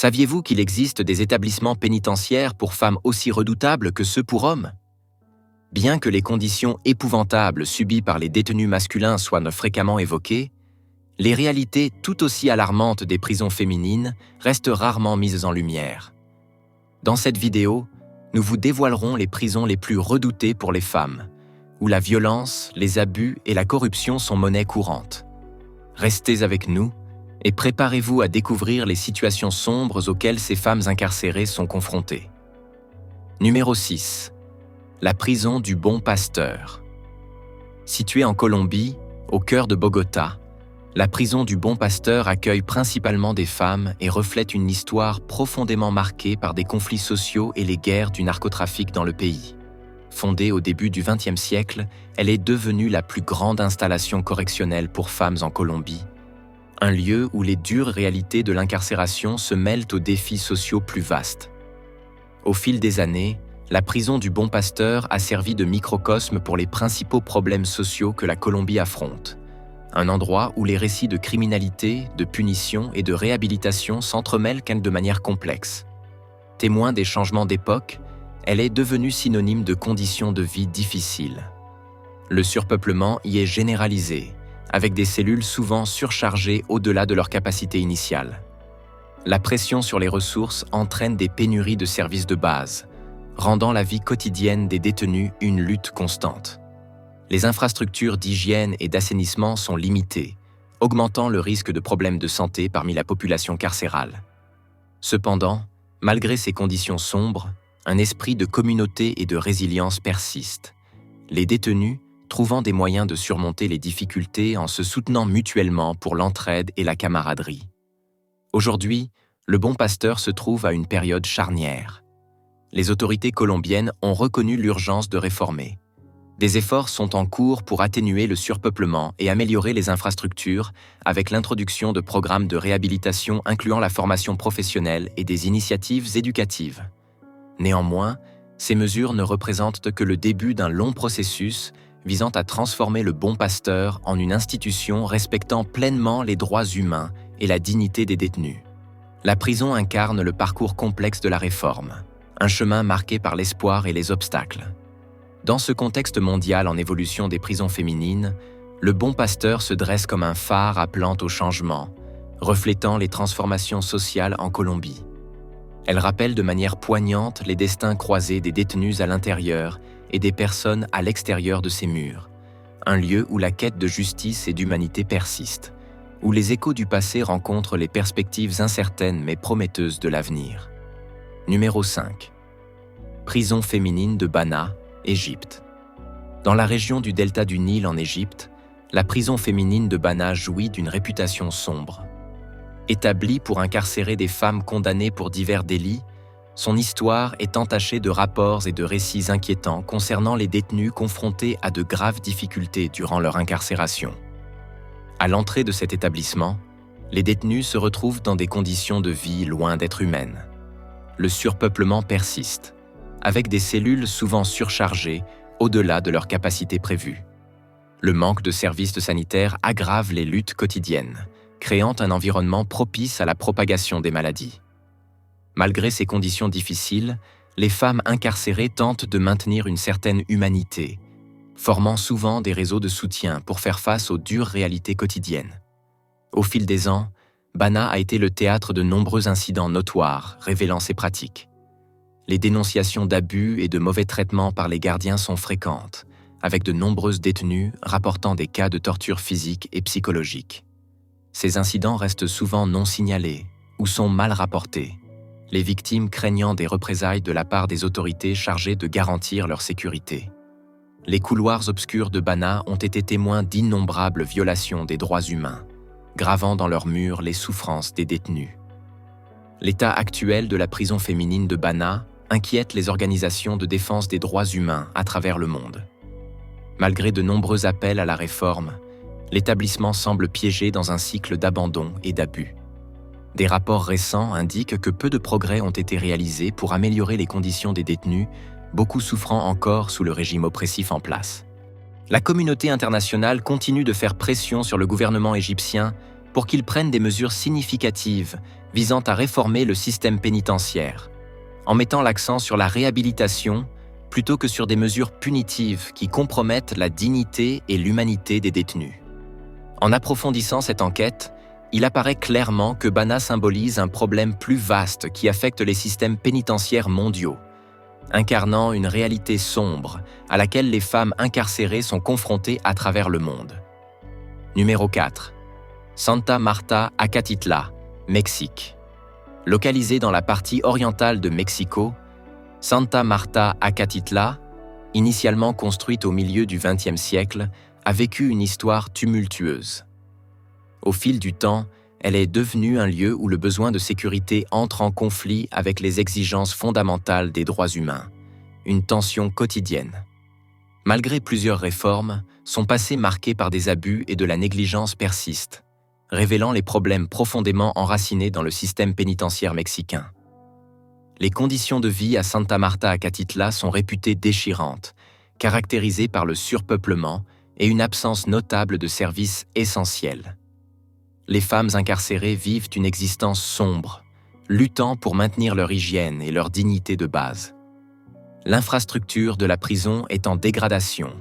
Saviez-vous qu'il existe des établissements pénitentiaires pour femmes aussi redoutables que ceux pour hommes? Bien que les conditions épouvantables subies par les détenus masculins soient fréquemment évoquées, les réalités tout aussi alarmantes des prisons féminines restent rarement mises en lumière. Dans cette vidéo, nous vous dévoilerons les prisons les plus redoutées pour les femmes, où la violence, les abus et la corruption sont monnaie courante. Restez avec nous et préparez-vous à découvrir les situations sombres auxquelles ces femmes incarcérées sont confrontées. Numéro 6. La prison du Bon Pasteur. Située en Colombie, au cœur de Bogota, la prison du Bon Pasteur accueille principalement des femmes et reflète une histoire profondément marquée par des conflits sociaux et les guerres du narcotrafic dans le pays. Fondée au début du XXe siècle, elle est devenue la plus grande installation correctionnelle pour femmes en Colombie, un lieu où les dures réalités de l'incarcération se mêlent aux défis sociaux plus vastes. Au fil des années, la prison du Bon Pasteur a servi de microcosme pour les principaux problèmes sociaux que la Colombie affronte. Un endroit où les récits de criminalité, de punition et de réhabilitation s'entremêlent de manière complexe. Témoin des changements d'époque, elle est devenue synonyme de conditions de vie difficiles. Le surpeuplement y est généralisé, avec des cellules souvent surchargées au-delà de leur capacité initiale. La pression sur les ressources entraîne des pénuries de services de base, rendant la vie quotidienne des détenus une lutte constante. Les infrastructures d'hygiène et d'assainissement sont limitées, augmentant le risque de problèmes de santé parmi la population carcérale. Cependant, malgré ces conditions sombres, un esprit de communauté et de résilience persiste. Les détenus trouvant des moyens de surmonter les difficultés en se soutenant mutuellement pour l'entraide et la camaraderie. Aujourd'hui, le Bon Pasteur se trouve à une période charnière. Les autorités colombiennes ont reconnu l'urgence de réformer. Des efforts sont en cours pour atténuer le surpeuplement et améliorer les infrastructures avec l'introduction de programmes de réhabilitation incluant la formation professionnelle et des initiatives éducatives. Néanmoins, ces mesures ne représentent que le début d'un long processus visant à transformer le Bon Pasteur en une institution respectant pleinement les droits humains et la dignité des détenus. La prison incarne le parcours complexe de la réforme, un chemin marqué par l'espoir et les obstacles. Dans ce contexte mondial en évolution des prisons féminines, le Bon Pasteur se dresse comme un phare appelant au changement, reflétant les transformations sociales en Colombie. Elle rappelle de manière poignante les destins croisés des détenus à l'intérieur et des personnes à l'extérieur de ces murs, un lieu où la quête de justice et d'humanité persiste, où les échos du passé rencontrent les perspectives incertaines mais prometteuses de l'avenir. Numéro 5. Prison féminine de Bana, Égypte. Dans la région du delta du Nil en Égypte, la prison féminine de Bana jouit d'une réputation sombre. Établie pour incarcérer des femmes condamnées pour divers délits, son histoire est entachée de rapports et de récits inquiétants concernant les détenus confrontés à de graves difficultés durant leur incarcération. À l'entrée de cet établissement, les détenus se retrouvent dans des conditions de vie loin d'être humaines. Le surpeuplement persiste, avec des cellules souvent surchargées au-delà de leur capacité prévue. Le manque de services sanitaires aggrave les luttes quotidiennes, créant un environnement propice à la propagation des maladies. Malgré ces conditions difficiles, les femmes incarcérées tentent de maintenir une certaine humanité, formant souvent des réseaux de soutien pour faire face aux dures réalités quotidiennes. Au fil des ans, Bana a été le théâtre de nombreux incidents notoires révélant ces pratiques. Les dénonciations d'abus et de mauvais traitements par les gardiens sont fréquentes, avec de nombreuses détenues rapportant des cas de torture physique et psychologique. Ces incidents restent souvent non signalés ou sont mal rapportés, les victimes craignant des représailles de la part des autorités chargées de garantir leur sécurité. Les couloirs obscurs de Bana ont été témoins d'innombrables violations des droits humains, gravant dans leurs murs les souffrances des détenus. L'état actuel de la prison féminine de Bana inquiète les organisations de défense des droits humains à travers le monde. Malgré de nombreux appels à la réforme, l'établissement semble piégé dans un cycle d'abandon et d'abus. Des rapports récents indiquent que peu de progrès ont été réalisés pour améliorer les conditions des détenus, beaucoup souffrant encore sous le régime oppressif en place. La communauté internationale continue de faire pression sur le gouvernement égyptien pour qu'il prenne des mesures significatives visant à réformer le système pénitentiaire, en mettant l'accent sur la réhabilitation plutôt que sur des mesures punitives qui compromettent la dignité et l'humanité des détenus. En approfondissant cette enquête, il apparaît clairement que BANA symbolise un problème plus vaste qui affecte les systèmes pénitentiaires mondiaux, incarnant une réalité sombre à laquelle les femmes incarcérées sont confrontées à travers le monde. Numéro 4. Santa Marta Acatitla, Mexique. Localisée dans la partie orientale de Mexico, Santa Marta Acatitla, initialement construite au milieu du XXe siècle, a vécu une histoire tumultueuse. Au fil du temps, elle est devenue un lieu où le besoin de sécurité entre en conflit avec les exigences fondamentales des droits humains, une tension quotidienne. Malgré plusieurs réformes, son passé marqué par des abus et de la négligence persiste, révélant les problèmes profondément enracinés dans le système pénitentiaire mexicain. Les conditions de vie à Santa Marta Acatitla sont réputées déchirantes, caractérisées par le surpeuplement et une absence notable de services essentiels. Les femmes incarcérées vivent une existence sombre, luttant pour maintenir leur hygiène et leur dignité de base. L'infrastructure de la prison est en dégradation,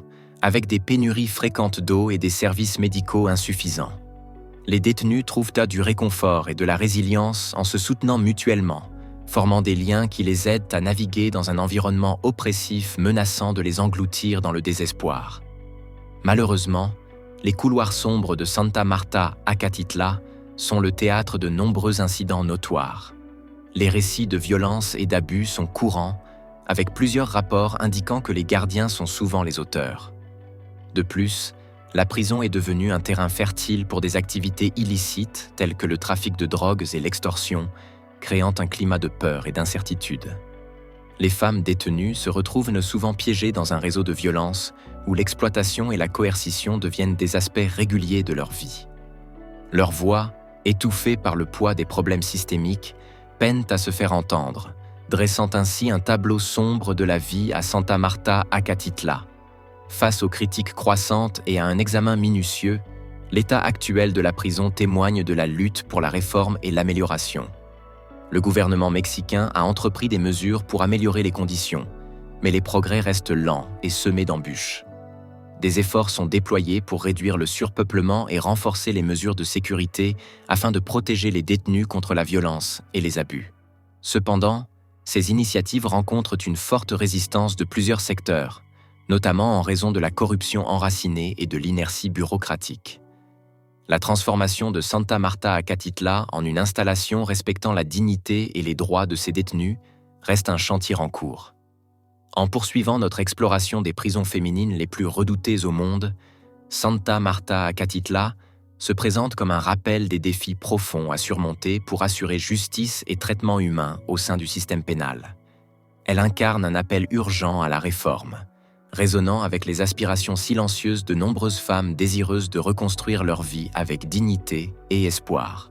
avec des pénuries fréquentes d'eau et des services médicaux insuffisants. Les détenus trouvent du réconfort et de la résilience en se soutenant mutuellement, formant des liens qui les aident à naviguer dans un environnement oppressif menaçant de les engloutir dans le désespoir. Malheureusement, les couloirs sombres de Santa Marta Acatitla sont le théâtre de nombreux incidents notoires. Les récits de violence et d'abus sont courants, avec plusieurs rapports indiquant que les gardiens sont souvent les auteurs. De plus, la prison est devenue un terrain fertile pour des activités illicites telles que le trafic de drogues et l'extorsion, créant un climat de peur et d'incertitude. Les femmes détenues se retrouvent souvent piégées dans un réseau de violence où l'exploitation et la coercition deviennent des aspects réguliers de leur vie. Leur voix, étouffée par le poids des problèmes systémiques, peine à se faire entendre, dressant ainsi un tableau sombre de la vie à Santa Marta Acatitla. Face aux critiques croissantes et à un examen minutieux, l'état actuel de la prison témoigne de la lutte pour la réforme et l'amélioration. Le gouvernement mexicain a entrepris des mesures pour améliorer les conditions, mais les progrès restent lents et semés d'embûches. Des efforts sont déployés pour réduire le surpeuplement et renforcer les mesures de sécurité afin de protéger les détenus contre la violence et les abus. Cependant, ces initiatives rencontrent une forte résistance de plusieurs secteurs, notamment en raison de la corruption enracinée et de l'inertie bureaucratique. La transformation de Santa Marta Acatitla en une installation respectant la dignité et les droits de ses détenus reste un chantier en cours. En poursuivant notre exploration des prisons féminines les plus redoutées au monde, Santa Marta Acatitla se présente comme un rappel des défis profonds à surmonter pour assurer justice et traitement humain au sein du système pénal. Elle incarne un appel urgent à la réforme, résonnant avec les aspirations silencieuses de nombreuses femmes désireuses de reconstruire leur vie avec dignité et espoir.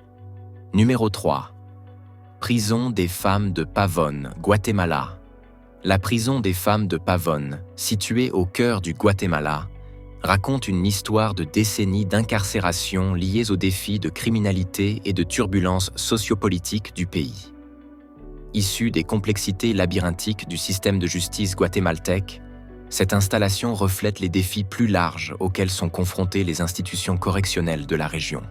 Numéro 3. Prison des femmes de Pavón, Guatemala. La prison des femmes de Pavón, située au cœur du Guatemala, raconte une histoire de décennies d'incarcération liées aux défis de criminalité et de turbulences sociopolitiques du pays. Issue des complexités labyrinthiques du système de justice guatémaltèque, cette installation reflète les défis plus larges auxquels sont confrontées les institutions correctionnelles de la région.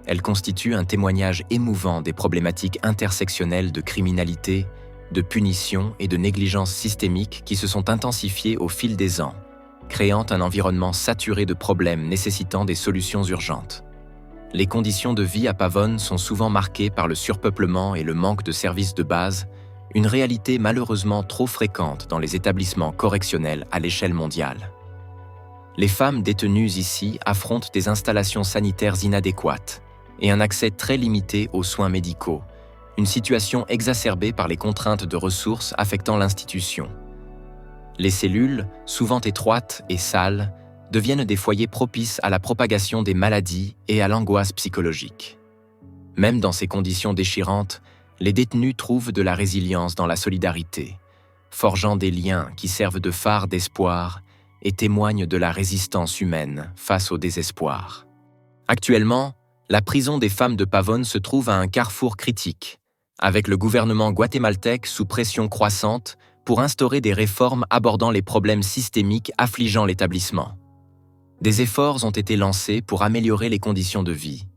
Elle constitue un témoignage émouvant des problématiques intersectionnelles de criminalité, de punition et de négligence systémique qui se sont intensifiées au fil des ans, créant un environnement saturé de problèmes nécessitant des solutions urgentes. Les conditions de vie à Pavón sont souvent marquées par le surpeuplement et le manque de services de base, une réalité malheureusement trop fréquente dans les établissements correctionnels à l'échelle mondiale. Les femmes détenues ici affrontent des installations sanitaires inadéquates et un accès très limité aux soins médicaux, une situation exacerbée par les contraintes de ressources affectant l'institution. Les cellules, souvent étroites et sales, deviennent des foyers propices à la propagation des maladies et à l'angoisse psychologique. Même dans ces conditions déchirantes, les détenus trouvent de la résilience dans la solidarité, forgeant des liens qui servent de phare d'espoir et témoignent de la résistance humaine face au désespoir. Actuellement, La prison des femmes de Pavón se trouve à un carrefour critique, avec le gouvernement guatémaltèque sous pression croissante pour instaurer des réformes abordant les problèmes systémiques affligeant l'établissement. Des efforts ont été lancés pour améliorer les conditions de vie,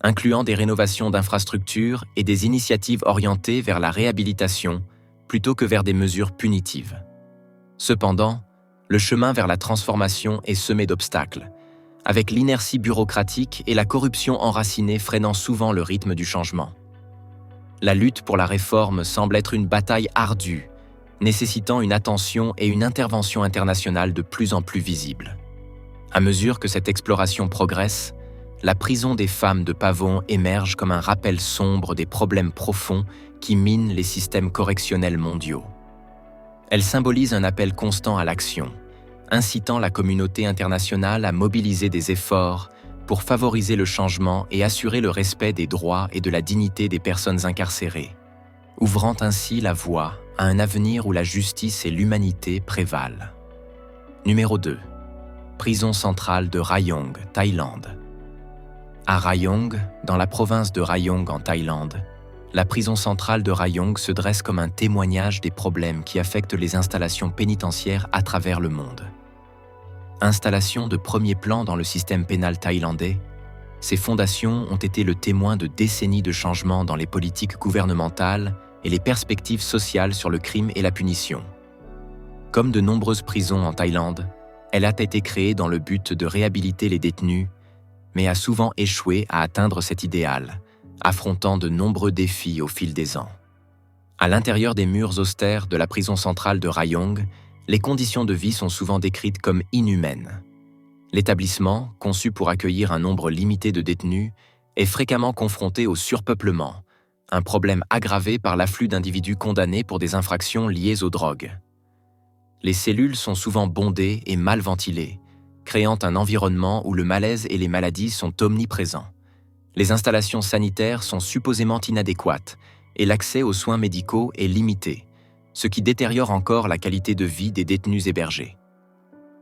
incluant des rénovations d'infrastructures et des initiatives orientées vers la réhabilitation plutôt que vers des mesures punitives. Cependant, le chemin vers la transformation est semé d'obstacles, avec l'inertie bureaucratique et la corruption enracinée freinant souvent le rythme du changement. La lutte pour la réforme semble être une bataille ardue, nécessitant une attention et une intervention internationale de plus en plus visibles. À mesure que cette exploration progresse, la prison des femmes de Pavón émerge comme un rappel sombre des problèmes profonds qui minent les systèmes correctionnels mondiaux. Elle symbolise un appel constant à l'action, incitant la communauté internationale à mobiliser des efforts pour favoriser le changement et assurer le respect des droits et de la dignité des personnes incarcérées, ouvrant ainsi la voie à un avenir où la justice et l'humanité prévalent. Numéro 2. Prison centrale de Rayong, Thaïlande. À Rayong, dans la province de Rayong en Thaïlande, la prison centrale de Rayong se dresse comme un témoignage des problèmes qui affectent les installations pénitentiaires à travers le monde. Installation de premier plan dans le système pénal thaïlandais, ces fondations ont été le témoin de décennies de changements dans les politiques gouvernementales et les perspectives sociales sur le crime et la punition. Comme de nombreuses prisons en Thaïlande, elle a été créée dans le but de réhabiliter les détenus, mais a souvent échoué à atteindre cet idéal, affrontant de nombreux défis au fil des ans. À l'intérieur des murs austères de la prison centrale de Rayong, les conditions de vie sont souvent décrites comme inhumaines. L'établissement, conçu pour accueillir un nombre limité de détenus, est fréquemment confronté au surpeuplement, un problème aggravé par l'afflux d'individus condamnés pour des infractions liées aux drogues. Les cellules sont souvent bondées et mal ventilées, créant un environnement où le malaise et les maladies sont omniprésents. Les installations sanitaires sont supposément inadéquates et l'accès aux soins médicaux est limité, ce qui détériore encore la qualité de vie des détenus hébergés.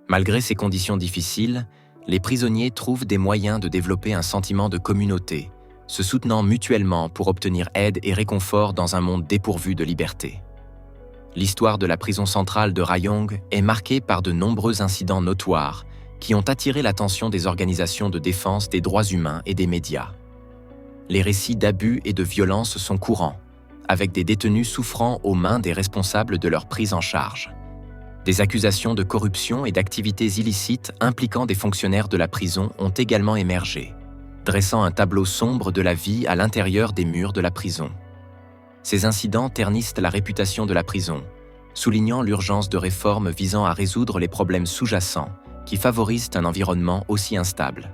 Malgré ces conditions difficiles, les prisonniers trouvent des moyens de développer un sentiment de communauté, se soutenant mutuellement pour obtenir aide et réconfort dans un monde dépourvu de liberté. L'histoire de la prison centrale de Rayong est marquée par de nombreux incidents notoires qui ont attiré l'attention des organisations de défense des droits humains et des médias. Les récits d'abus et de violences sont courants, avec des détenus souffrant aux mains des responsables de leur prise en charge. Des accusations de corruption et d'activités illicites impliquant des fonctionnaires de la prison ont également émergé, dressant un tableau sombre de la vie à l'intérieur des murs de la prison. Ces incidents ternissent la réputation de la prison, soulignant l'urgence de réformes visant à résoudre les problèmes sous-jacents qui favorisent un environnement aussi instable.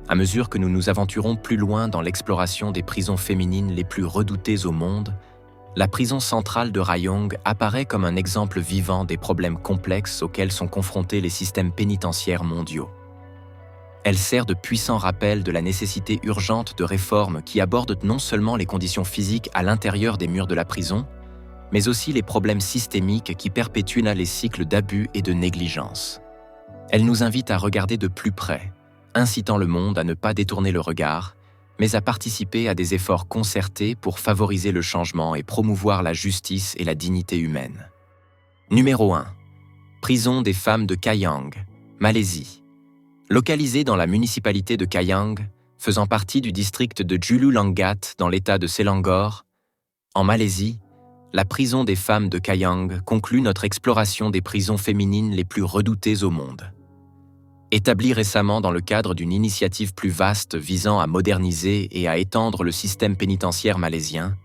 À mesure que nous nous aventurons plus loin dans l'exploration des prisons féminines les plus redoutées au monde, la prison centrale de Rayong apparaît comme un exemple vivant des problèmes complexes auxquels sont confrontés les systèmes pénitentiaires mondiaux. Elle sert de puissant rappel de la nécessité urgente de réformes qui abordent non seulement les conditions physiques à l'intérieur des murs de la prison, mais aussi les problèmes systémiques qui perpétuent les cycles d'abus et de négligence. Elle nous invite à regarder de plus près, incitant le monde à ne pas détourner le regard, mais à participer à des efforts concertés pour favoriser le changement et promouvoir la justice et la dignité humaine. Numéro 1. Prison des femmes de Kayang, Malaisie. Localisée dans la municipalité de Kayang, faisant partie du district de Julu-Langat dans l'état de Selangor, en Malaisie, la prison des femmes de Kayang conclut notre exploration des prisons féminines les plus redoutées au monde. Établie récemment dans le cadre d'une initiative plus vaste visant à moderniser et à étendre le système pénitentiaire malaisien,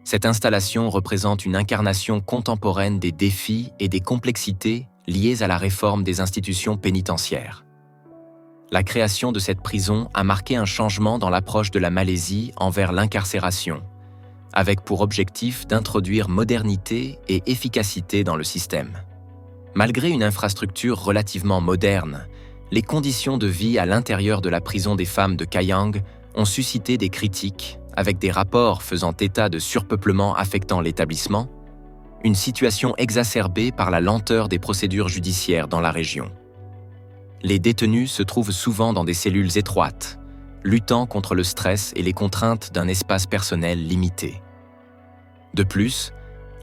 cette installation représente une incarnation contemporaine des défis et des complexités liées à la réforme des institutions pénitentiaires. La création de cette prison a marqué un changement dans l'approche de la Malaisie envers l'incarcération, avec pour objectif d'introduire modernité et efficacité dans le système. Malgré une infrastructure relativement moderne, les conditions de vie à l'intérieur de la prison des femmes de Kayang ont suscité des critiques, avec des rapports faisant état de surpeuplement affectant l'établissement, une situation exacerbée par la lenteur des procédures judiciaires dans la région. Les détenus se trouvent souvent dans des cellules étroites, luttant contre le stress et les contraintes d'un espace personnel limité. De plus,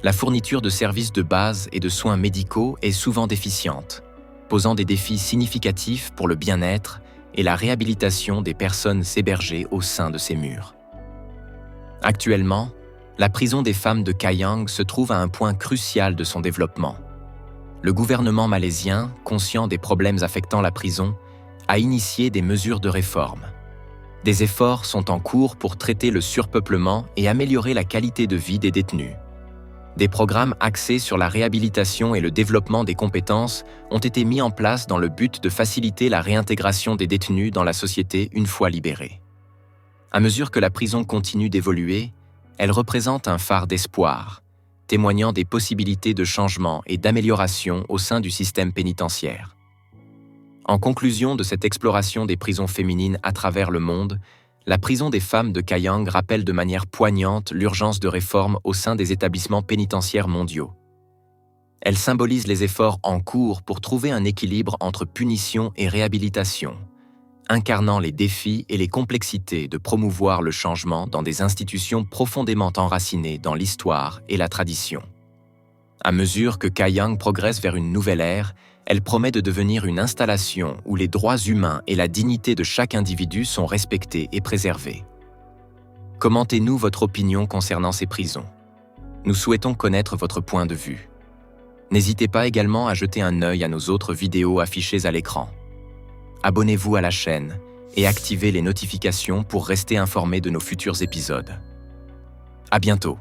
la fourniture de services de base et de soins médicaux est souvent déficiente, posant des défis significatifs pour le bien-être et la réhabilitation des personnes hébergées au sein de ces murs. Actuellement, la prison des femmes de Kayang se trouve à un point crucial de son développement. Le gouvernement malaisien, conscient des problèmes affectant la prison, a initié des mesures de réforme. Des efforts sont en cours pour traiter le surpeuplement et améliorer la qualité de vie des détenus. Des programmes axés sur la réhabilitation et le développement des compétences ont été mis en place dans le but de faciliter la réintégration des détenus dans la société une fois libérés. À mesure que la prison continue d'évoluer, elle représente un phare d'espoir, témoignant des possibilités de changement et d'amélioration au sein du système pénitentiaire. En conclusion de cette exploration des prisons féminines à travers le monde, la prison des femmes de Kayang rappelle de manière poignante l'urgence de réforme au sein des établissements pénitentiaires mondiaux. Elle symbolise les efforts en cours pour trouver un équilibre entre punition et réhabilitation, incarnant les défis et les complexités de promouvoir le changement dans des institutions profondément enracinées dans l'histoire et la tradition. À mesure que Kayang progresse vers une nouvelle ère, elle promet de devenir une installation où les droits humains et la dignité de chaque individu sont respectés et préservés. Commentez-nous votre opinion concernant ces prisons. Nous souhaitons connaître votre point de vue. N'hésitez pas également à jeter un œil à nos autres vidéos affichées à l'écran. Abonnez-vous à la chaîne et activez les notifications pour rester informé de nos futurs épisodes. À bientôt.